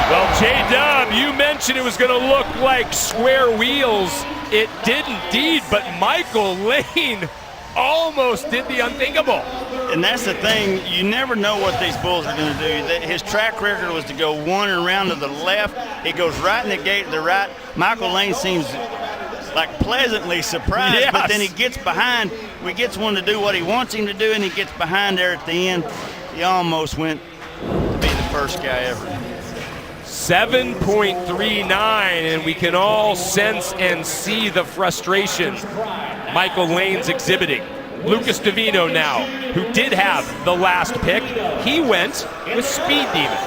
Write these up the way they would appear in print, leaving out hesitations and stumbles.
Well, J-Dub, you mentioned it was going to look like square wheels. It did indeed, but Michael Lane almost did the unthinkable. And that's the thing, you never know what these bulls are going to do. His track record was to go one and around to the left. He goes right in the gate to the right. Michael Lane seems like pleasantly surprised, yes. But then he gets behind. He gets one to do what he wants him to do, and he gets behind there at the end. He almost went to be the first guy ever. 7.39, and we can all sense and see the frustration Michael Lane's exhibiting. Lucas Davino now, who did have the last pick, he went with Speed Demon.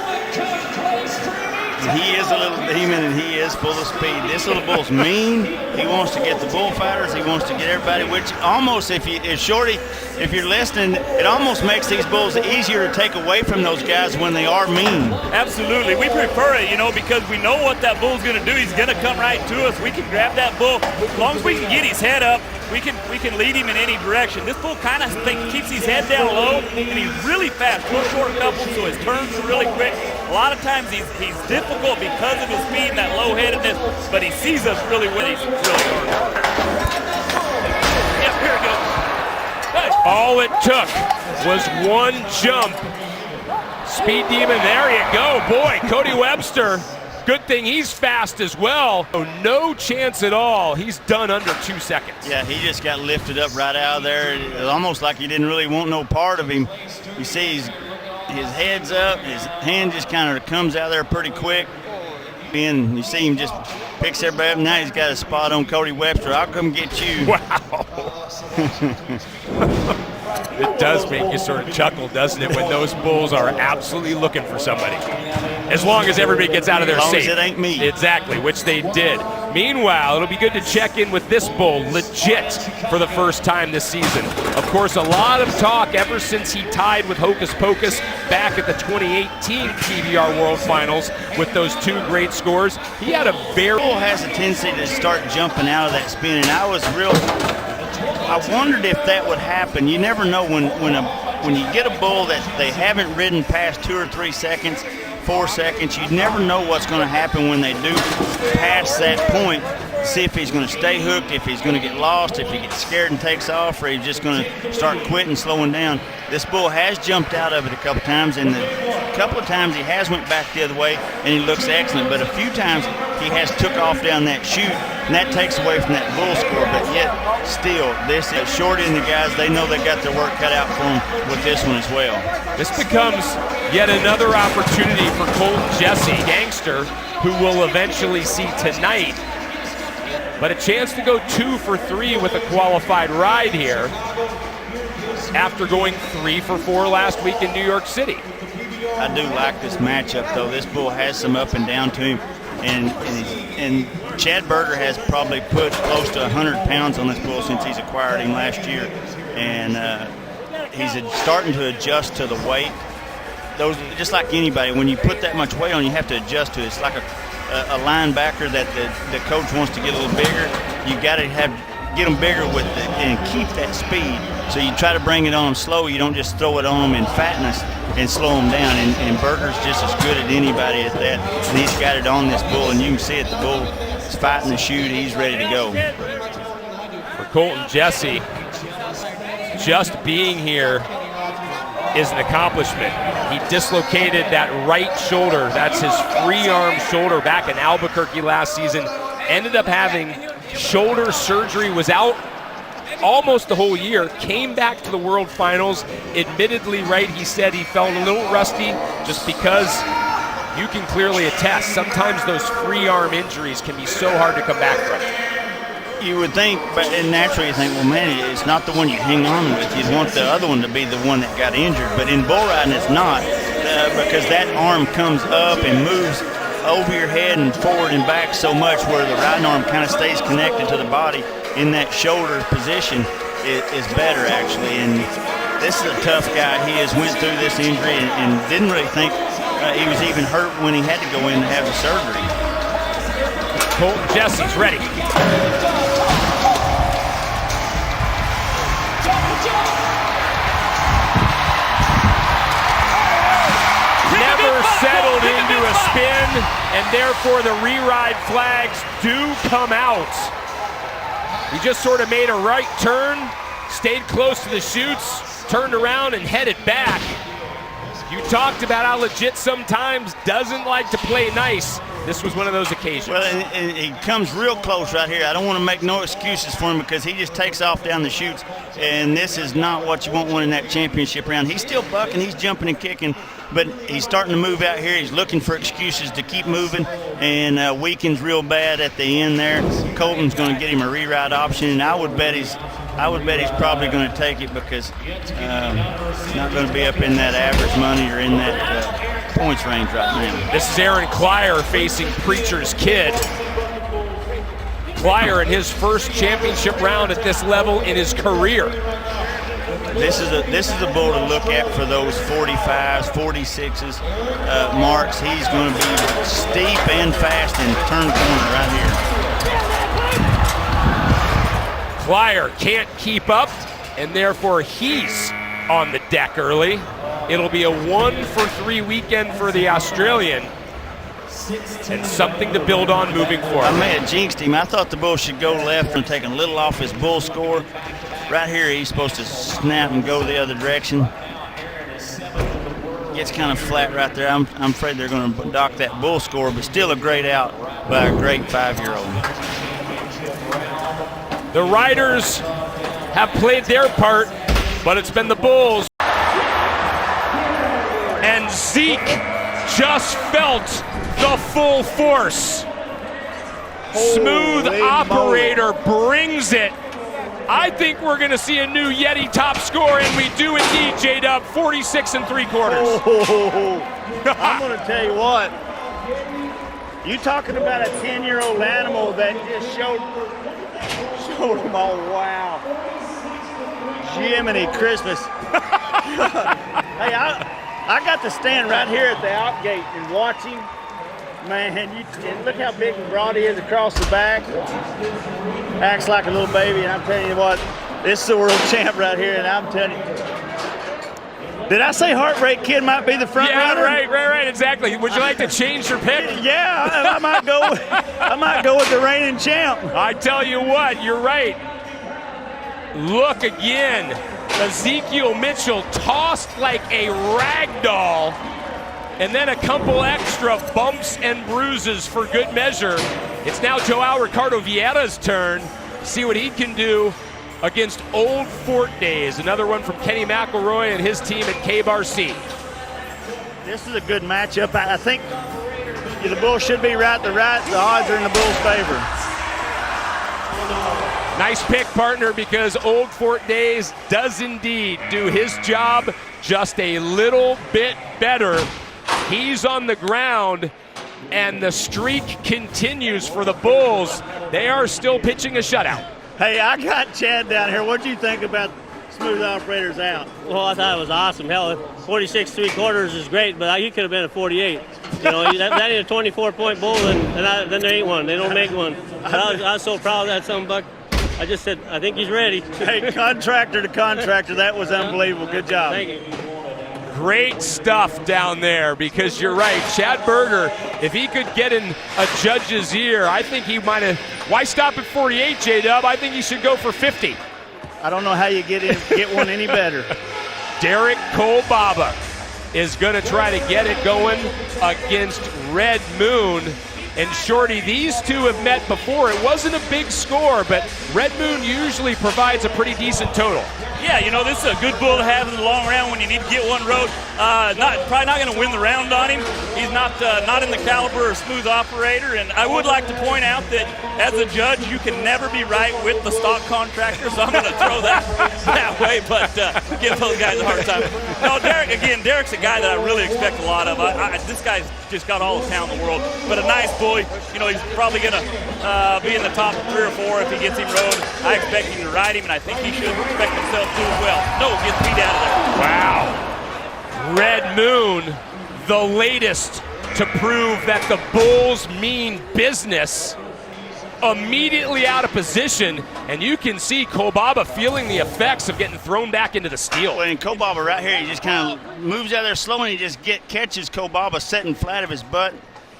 He is a little demon, and he is full of speed. This little bull's mean. He wants to get the bullfighters. He wants to get everybody, which almost, Shorty, if you're listening, it almost makes these bulls easier to take away from those guys when they are mean. Absolutely. We prefer it, because we know what that bull's going to do. He's going to come right to us. We can grab that bull. As long as we can get his head up, we can lead him in any direction. This bull kind of keeps his head down low, and he's really fast. Real short couple, so his turns are really quick. A lot of times he's difficult because of his speed and that low-headedness, but he sees us really well. He's really hard. Yep, here we go. Nice. All it took was one jump. Speed Demon, there you go. Boy, Cody Webster, good thing he's fast as well. No chance at all. He's done under 2 seconds. Yeah, he just got lifted up right out of there. It was almost like he didn't really want no part of him. You see his head's up, his hand just kind of comes out there pretty quick. And you see him just picks everybody up. Now he's got a spot on Cody Webster. I'll come get you. Wow. It does make you sort of chuckle, doesn't it, when those bulls are absolutely looking for somebody. As long as everybody gets out of there safe. As long as it ain't me. Exactly, which they did. Meanwhile, it'll be good to check in with this bull, legit, for the first time this season. Of course, a lot of talk ever since he tied with Hocus Pocus back at the 2018 PBR World Finals with those two great scores. He had a very... bull has a tendency to start jumping out of that spin, and I wondered if that would happen. You never know when you get a bull that they haven't ridden past 2 or 3 seconds, 4 seconds, you never know what's going to happen when they do pass that point. See if he's going to stay hooked, if he's going to get lost, if he gets scared and takes off, or he's just going to start quitting, slowing down. This bull has jumped out of it a couple times, and a couple of times he has went back the other way, and he looks excellent. But a few times he has took off down that chute, and that takes away from that bull score. But yet, still, this is Shorty and the guys, they know they got their work cut out for them with this one as well. This becomes yet another opportunity for Colton Jesse, gangster, who we'll eventually see tonight. But a chance to go 2 for 3 with a qualified ride here after going 3 for 4 last week in New York City. I do like this matchup, though. This bull has some up and down to him. And Chad Berger has probably put close to 100 pounds on this bull since he's acquired him last year. And he's starting to adjust to the weight. Those, just like anybody, when you put that much weight on, you have to adjust to it. It's like a linebacker that the coach wants to get a little bigger. You got to get them bigger with it and keep that speed. So you try to bring it on them slow. You don't just throw it on them in fatness and slow them down. And Berger's just as good at anybody at that. And he's got it on this bull, and you can see it. The bull is fighting the chute. He's ready to go. For Colton Jesse, just being here is an accomplishment. He dislocated that right shoulder. That's his free arm shoulder back in Albuquerque last season. Ended up having shoulder surgery, was out almost the whole year, came back to the World Finals. Admittedly, right, he said he felt a little rusty just because you can clearly attest sometimes those free arm injuries can be so hard to come back from. You would think, but naturally you think, well, man, it's not the one you hang on with. You'd want the other one to be the one that got injured. But in bull riding, it's not, because that arm comes up and moves over your head and forward and back so much where the riding arm kind of stays connected to the body in that shoulder position is better, actually. And this is a tough guy. He has went through this injury and didn't really think he was even hurt when he had to go in to have the surgery. Colton Jesse's ready. Never settled into a spin, and therefore the re-ride flags do come out. He just sort of made a right turn, stayed close to the chutes, turned around and headed back. You talked about how legit sometimes doesn't like to play nice. This was one of those occasions. Well, and he comes real close right here. I don't want to make no excuses for him because he just takes off down the chutes, and this is not what you want winning that championship round. He's still bucking, he's jumping and kicking, but he's starting to move out here. He's looking for excuses to keep moving, and weakens real bad at the end there. Colton's going to get him a re-ride option, and I would bet he's probably going to take it because he's not going to be up in that average money or in that points range right now. This is Aaron Klyer facing Preacher's Kid. Klyer in his first championship round at this level in his career. This is a bull to look at for those 45s, 46s marks. He's going to be steep and fast and turn corner right here. Klyer can't keep up, and therefore he's on the deck early. It'll be a 1-for-3 weekend for the Australian, and something to build on moving forward. I may have jinxed him. I thought the bull should go left and take a little off his bull score. Right here, he's supposed to snap and go the other direction. Gets kind of flat right there. I'm afraid they're going to dock that bull score, but still a great out by a great 5-year-old. The riders have played their part, but it's been the bulls. And Zeke just felt the full force. Smooth operator brings it. I think we're going to see a new Yeti top score, and we do indeed, J-Dub, 46 3/4. I'm going to tell you what. You talking about a 10-year-old animal that just showed them all. Wow. Jiminy Christmas. Hey, I got to stand right here at the outgate and watch him. Man, and look how big and broad he is across the back. Acts like a little baby, and I'm telling you what, this is the world champ right here, and I'm telling you. Did I say Heart Rate Kid might be the front runner? Right, exactly. Would you like to change your pick? Yeah, I might go with the reigning champ. I tell you what, you're right. Look again. Ezekiel Mitchell tossed like a rag doll, and then a couple extra bumps and bruises for good measure. It's now Joao Ricardo Vieira's turn. See what he can do against Old Fort Days. Another one from Kenny McElroy and his team at KBRC. This is a good matchup. I think the bull should be right. The odds are in the bull's favor. Nice pick, partner, because Old Fort Days does indeed do his job just a little bit better. He's on the ground, and the streak continues for the Bulls. They are still pitching a shutout. Hey, I got Chad down here. What do you think about Smooth Operator's out? Well, I thought it was awesome. Hell, 46 3/4 is great, but he could have been a 48. You know, that ain't a 24-point bull, and then there ain't one. They don't make one. I was so proud of that son buck. I just said, I think he's ready. Hey, contractor to contractor, that was unbelievable. Good job. Thank you. Great stuff down there, because you're right. Chad Berger, if he could get in a judge's ear, I think he might have. Why stop at 48, J-Dub? I think he should go for 50. I don't know how you get one any better. Derek Kolbaba is going to try to get it going against Red Moon. And Shorty, these two have met before. It wasn't a big score, but Red Moon usually provides a pretty decent total. Yeah, you know, this is a good bull to have in the long round when you need to get one rode. Probably not going to win the round on him. He's not in the caliber of Smooth Operator. And I would like to point out that as a judge, you can never be right with the stock contractor, so I'm going to throw that way, but give those guys a hard time. No, Derek's a guy that I really expect a lot of. This guy's just got all the talent in the world, but a nice bull. You know, he's probably going to be in the top 3 or 4 if he gets him rode. I expect him to ride him, and I think he should expect himself to as well. No, gets beat out of there. Wow. Red Moon, the latest to prove that the Bulls mean business. immediately out of position, and you can see Kobaba feeling the effects of getting thrown back into the steel. Well, and Kobaba right here, he just kind of moves out there slow, and he just catches Kobaba sitting flat of his butt.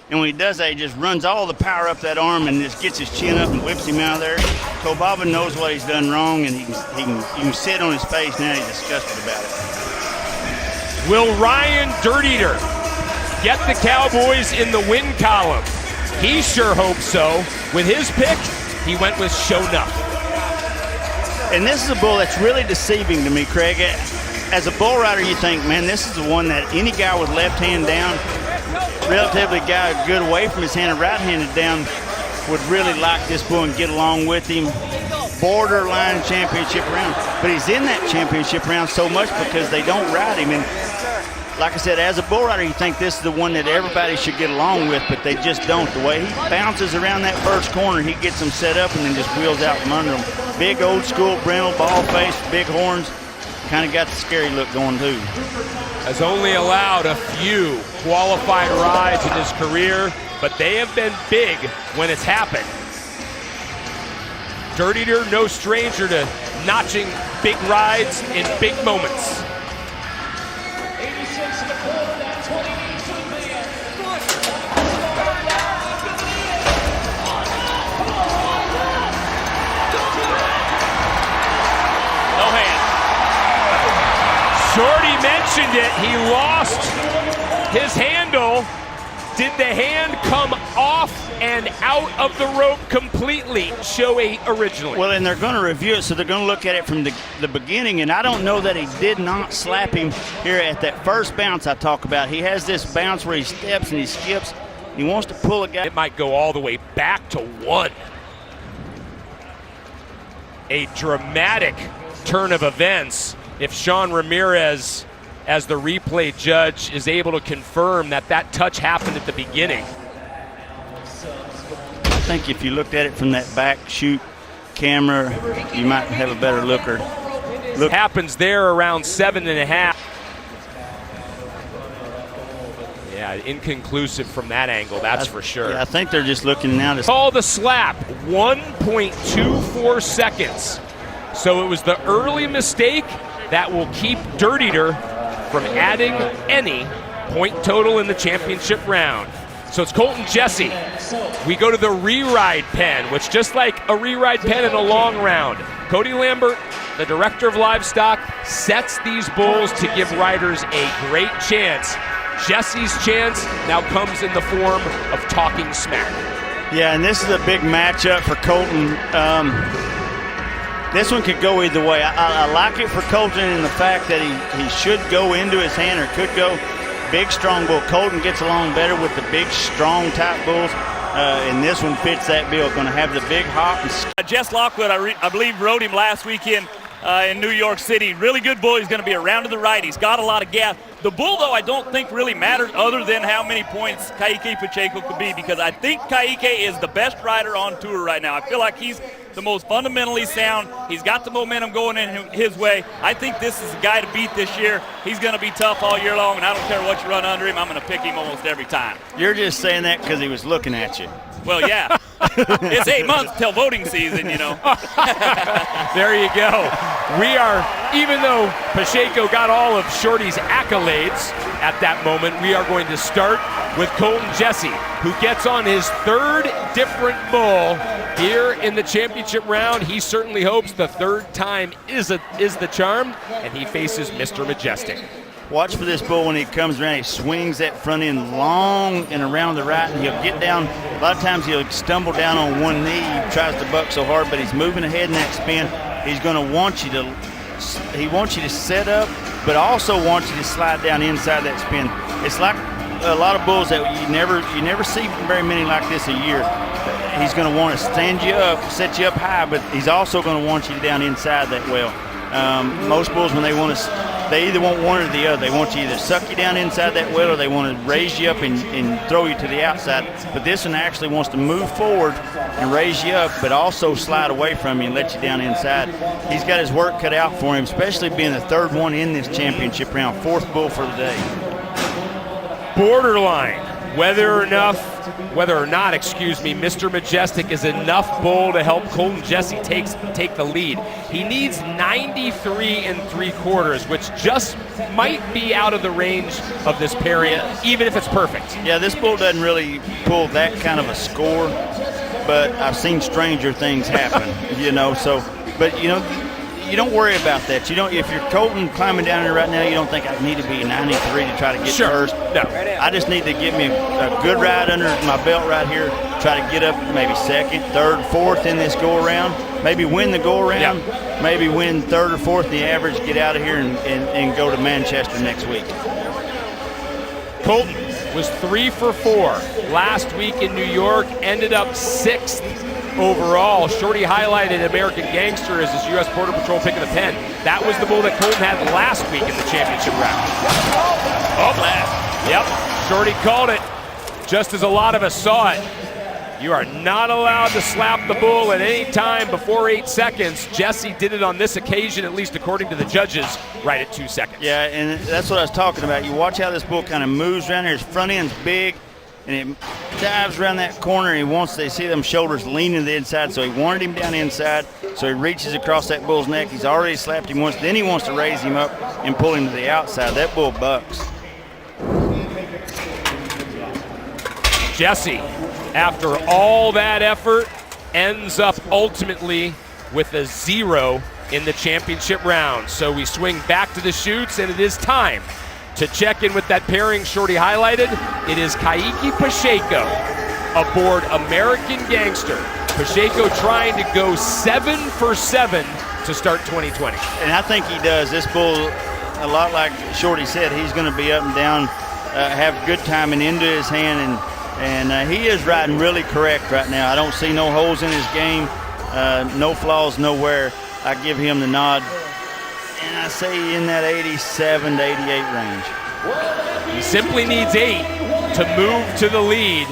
And when he does that, he just runs all the power up that arm and just gets his chin up and whips him out of there. Kobaba knows what he's done wrong, and you can sit on his face now. He's disgusted about it. Will Ryan Dirt Eater get the Cowboys in the win column? He sure hopes so. With his pick, he went with Show Enough. And this is a bull that's really deceiving to me, Craig. As a bull rider, you think, man, this is the one that any guy with left hand down, relatively guy good away from his hand and right-handed down, would really like this bull and get along with him. Borderline championship round. But he's in that championship round so much because they don't ride him. And like I said, as a bull rider, you think this is the one that everybody should get along with, but they just don't. The way he bounces around that first corner, he gets them set up and then just wheels out from under them. Big old school brindle, ball face, big horns. Kind of got the scary look going too. Has only allowed a few qualified rides in his career, but they have been big when it's happened. Dirt Eater, no stranger to notching big rides in big moments. Shorty mentioned it. He lost his handle. Did the hand come off and out of the rope completely? Show 8 originally. Well, and they're going to review it, so they're going to look at it from the beginning. And I don't know that he did not slap him here at that first bounce I talk about. He has this bounce where he steps and he skips. He wants to pull a guy. It might go all the way back to 1. A dramatic turn of events. If Sean Ramirez, as the replay judge, is able to confirm that that touch happened at the beginning. I think if you looked at it from that back shoot camera, you might have a better looker. Look, happens there around 7.5. Yeah, inconclusive from that angle, that's for sure. Yeah, I think they're just looking now to call the slap. 1.24 seconds. So it was the early mistake that will keep Dirt Eater from adding any point total in the championship round. So it's Colton Jesse. We go to the re-ride pen, which just like a re-ride pen in a long round, Cody Lambert, the director of livestock, sets these bulls to give riders a great chance. Jesse's chance now comes in the form of talking smack. Yeah, and this is a big matchup for Colton. This one could go either way. I like it for Colton in the fact that he should go into his hand or could go big, strong bull. Colton gets along better with the big, strong type bulls. And this one fits that bill. Going to have the big hop. And Jess Lockwood, I believe, rode him last weekend in New York City. Really good bull. He's going to be around to the right. He's got a lot of gas. The bull, though, I don't think really matters other than how many points Kaike Pacheco could be, because I think Kaike is the best rider on tour right now. I feel like he's the most fundamentally sound. He's got the momentum going in his way. I think this is the guy to beat this year. He's going to be tough all year long, and I don't care what you run under him. I'm going to pick him almost every time. You're just saying that because he was looking at you. Well, yeah. It's 8 months till voting season, you know. There you go. We are, even though Pacheco got all of Shorty's accolades at that moment, we are going to start with Colton Jesse, who gets on his 3rd different bull here in the championship round. He certainly hopes the 3rd time is the charm, and he faces Mr. Majestic. Watch for this bull when he comes around. He swings that front end long and around the right, and he'll get down. A lot of times he'll stumble down on one knee. He tries to buck so hard, but he's moving ahead in that spin. He's going to want you to, he wants you to set up, but also wants you to slide down inside that spin. It's like a lot of bulls that you never see very many like this a year. He's going to want to stand you up, set you up high, but he's also going to want you down inside that well. Most bulls, when they want to, they either want one or the other. They want you to either suck you down inside that well, or they want to raise you up and throw you to the outside. But this one actually wants to move forward and raise you up, but also slide away from you and let you down inside. He's got his work cut out for him, especially being the 3rd one in this championship round, 4th bull for the day. Borderline whether or not, Mr. Majestic is enough bull to help Colton Jesse take the lead. He needs 93 3/4, which just might be out of the range of this pairing, even if it's perfect. Yeah, this bull doesn't really pull that kind of a score, but I've seen stranger things happen, you know. So, but you know, you don't worry about that. You don't. If you're Colton climbing down here right now, you don't think I need to be 93 to try to get first. No. I just need to get me a good ride under my belt right here. Try to get up maybe second, third, fourth in this go around. Maybe win the go around. Yeah. Maybe win third or fourth in the average. Get out of here and go to Manchester next week. Colton was 3 for 4 last week in New York. Ended up 6th. Overall, Shorty highlighted American Gangster as his U.S. Border Patrol pick of the pen. That was the bull that Colton had last week in the championship round. Oh, yep, Shorty called it, just as a lot of us saw it. You are not allowed to slap the bull at any time before 8 seconds. Jesse did it on this occasion, at least according to the judges, right at 2 seconds. Yeah, and that's what I was talking about. You watch how this bull kind of moves around here. His front end's big, and it dives around that corner. And they see them shoulders leaning to the inside, so he wanted him down inside. So he reaches across that bull's neck. He's already slapped him once. Then he wants to raise him up and pull him to the outside. That bull bucks. Jesse, after all that effort, ends up ultimately with a 0 in the championship round. So we swing back to the chutes, and it is time to check in with that pairing Shorty highlighted. It is Kaiki Pacheco aboard American Gangster. Pacheco trying to go 7 for 7 to start 2020. And I think he does. This bull, a lot like Shorty said, he's going to be up and down, have good timing into his hand, and he is riding really correct right now. I don't see no holes in his game, no flaws nowhere. I give him the nod. And I say in that 87 to 88 range. He simply needs 8 to move to the lead.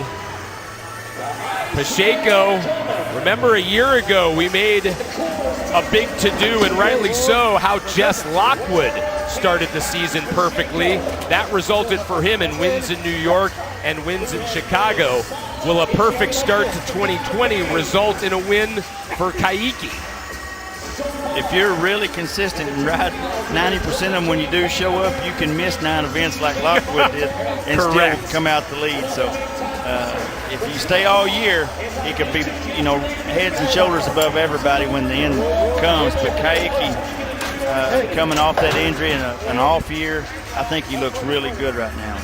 Pacheco, remember a year ago we made a big to-do, and rightly so, how Jess Lockwood started the season perfectly. That resulted for him in wins in New York and wins in Chicago. Will a perfect start to 2020 result in a win for Kaiki? If you're really consistent and ride 90% of them when you do show up, you can miss 9 events like Lockwood did and still come out the lead. So if you stay all year, it could be, you know, heads and shoulders above everybody when the end comes. But Kaiki, coming off that injury and an off year, I think he looks really good right now.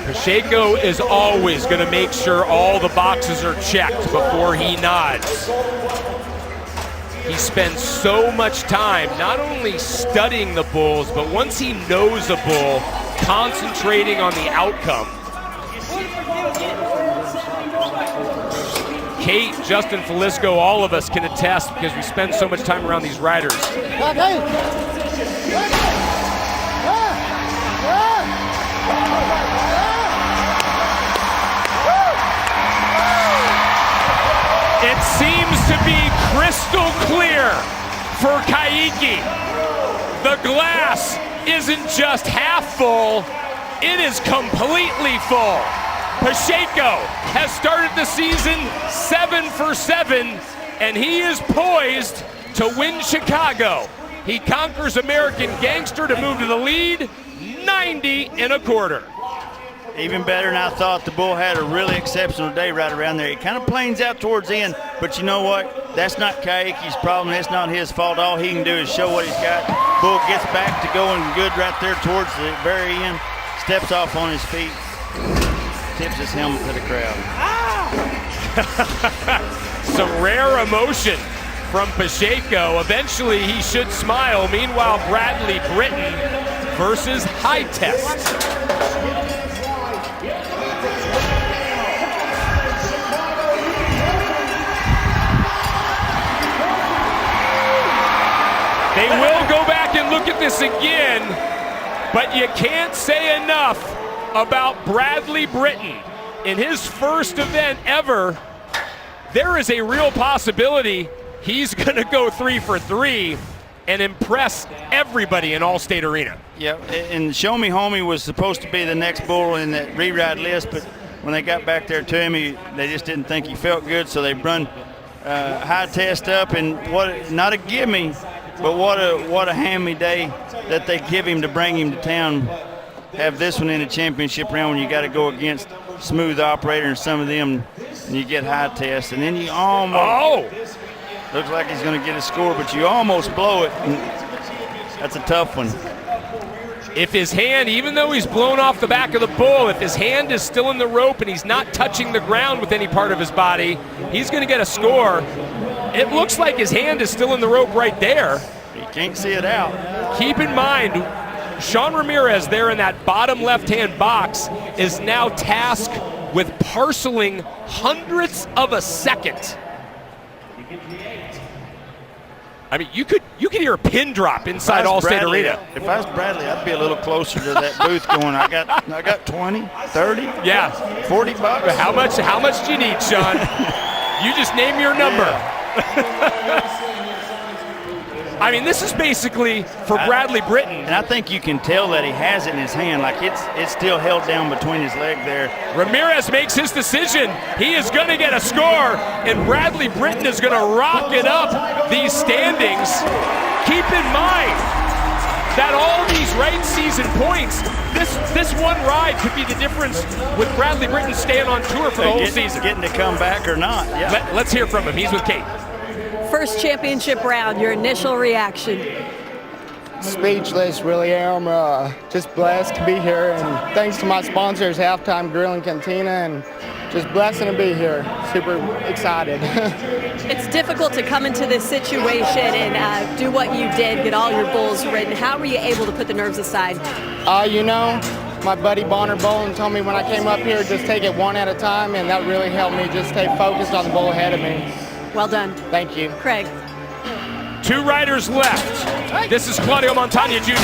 Pacheco is always going to make sure all the boxes are checked before he nods. He spends so much time not only studying the bulls, but once he knows a bull, concentrating on the outcome. Kate, Justin Falisco, all of us can attest because we spend so much time around these riders. It seems to be crystal clear for Kaiki. The glass isn't just half full, it is completely full. Pacheco has started the season 7 for 7, and he is poised to win Chicago. He conquers American Gangster to move to the lead, 90 1/4. Even better than I thought. The bull had a really exceptional day right around there. It kind of planes out towards the end, but you know what? That's not Kaiki's problem. That's not his fault. All he can do is show what he's got. Bull gets back to going good right there towards the very end, steps off on his feet, tips his helmet to the crowd. Some rare emotion from Pacheco. Eventually he should smile. Meanwhile, Bradley Britton versus High Test. They will go back and look at this again, but you can't say enough about Bradley Britton. In his first event ever, there is a real possibility he's going to go 3 for 3. and impress everybody in Allstate Arena. Yeah, and Show Me Homie was supposed to be the next bull in that reride list, but when they got back there to him, they just didn't think he felt good, so they run High Test up, and not a gimme, but what a hammy day that they give him to bring him to town. Have this one in a championship round when you got to go against Smooth Operator and some of them, and you get High Test, and then you almost looks like he's going to get a score, but you almost blow it. And that's a tough one. If his hand, even though he's blown off the back of the bull, if his hand is still in the rope and he's not touching the ground with any part of his body, he's going to get a score. It looks like his hand is still in the rope right there. You can't see it out. Keep in mind, Sean Ramirez there in that bottom left-hand box is now tasked with parceling hundredths of a second. I mean, you could hear a pin drop inside Allstate Arena. If I was Bradley, I'd be a little closer to that booth going, I got 20, 30, yeah, $40. How much do you need, Sean? You just name your number. I mean, this is basically for Bradley Britton. And I think you can tell that he has it in his hand, like it's still held down between his leg there. Ramirez makes his decision. He is going to get a score, and Bradley Britton is going to rocket up these standings. Keep in mind that all these right season points, this one ride could be the difference with Bradley Britton staying on tour for the whole season. Getting to come back or not. Yeah. Let's hear from him. He's with Kate. First championship round, your initial reaction? Speechless, really am. Just blessed to be here, and thanks to my sponsors, Halftime Grill and Cantina, and just blessed to be here. Super excited. It's difficult to come into this situation and do what you did, get all your bulls ridden. How were you able to put the nerves aside? My buddy Bonner Bolin told me when I came up here, just take it one at a time, and that really helped me just stay focused on the bull ahead of me. Well done. Thank you. Craig. 2 riders left. This is Claudio Montagna Jr.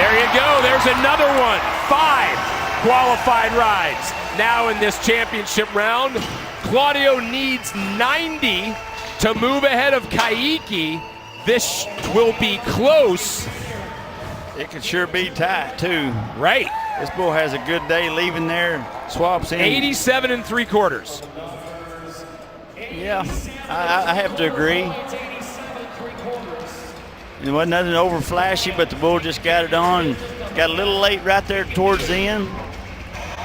There you go. There's another one. 5 qualified rides now in this championship round. Claudio needs 90 to move ahead of Kaiki. This will be close. It could sure be tight, too. Right. This bull has a good day leaving there, swaps in. 87 3/4. Yeah, I have to agree. It wasn't nothing over flashy, but the bull just got it on. Got a little late right there towards the end.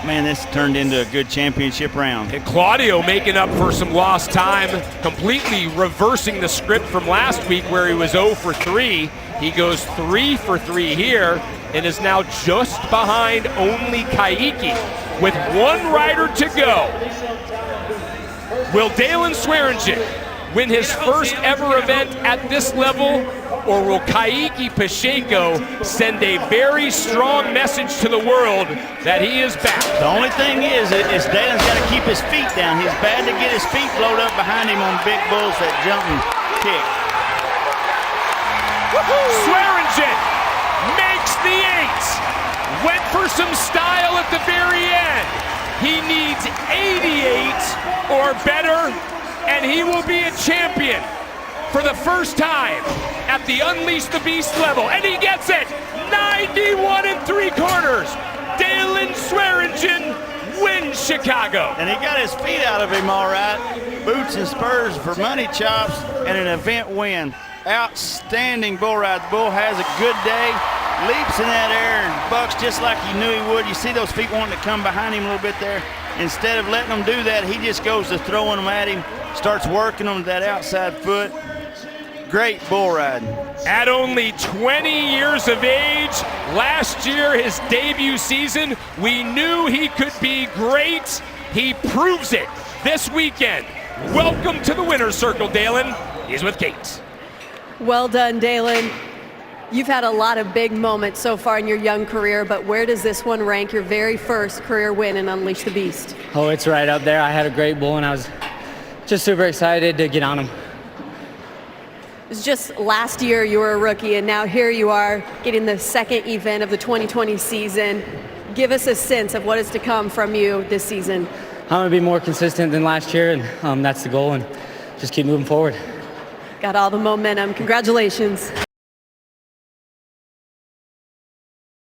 Man, this turned into a good championship round. And Claudio making up for some lost time, completely reversing the script from last week where he was 0 for 3. He goes 3 for 3 here and is now just behind only Kaiki with 1 rider to go. Will Dalen Swearingen win his first ever event at this level, or will Kaiki Pacheco send a very strong message to the world that he is back? The only thing is Dalen's got to keep his feet down. He's bad to get his feet blowed up behind him on big bulls that jump and kick. Swearingen makes the 8. Went for some style at the very end. He needs 88 or better, and he will be a champion for the first time at the Unleash the Beast level. And he gets it! 91 3/4. Dalen Swearingen wins Chicago. And he got his feet out of him all right. Boots and spurs for money chops and an event win. Outstanding bull ride. The bull has a good day. Leaps in that air and bucks just like he knew he would. You see those feet wanting to come behind him a little bit there. Instead of letting them do that, he just goes to throwing them at him, starts working them with that outside foot. Great bull ride. At only 20 years of age, last year, his debut season, we knew he could be great. He proves it this weekend. Welcome to the winner's circle, Dalen. He's with Kate. Well done, Dalen. You've had a lot of big moments so far in your young career, but where does this one rank, your very first career win in Unleash the Beast? Oh, it's right up there. I had a great bull, and I was just super excited to get on him. It was just last year you were a rookie, and now here you are getting the second event of the 2020 season. Give us a sense of what is to come from you this season. I'm going to be more consistent than last year, and that's the goal, and just keep moving forward. Got all the momentum. Congratulations.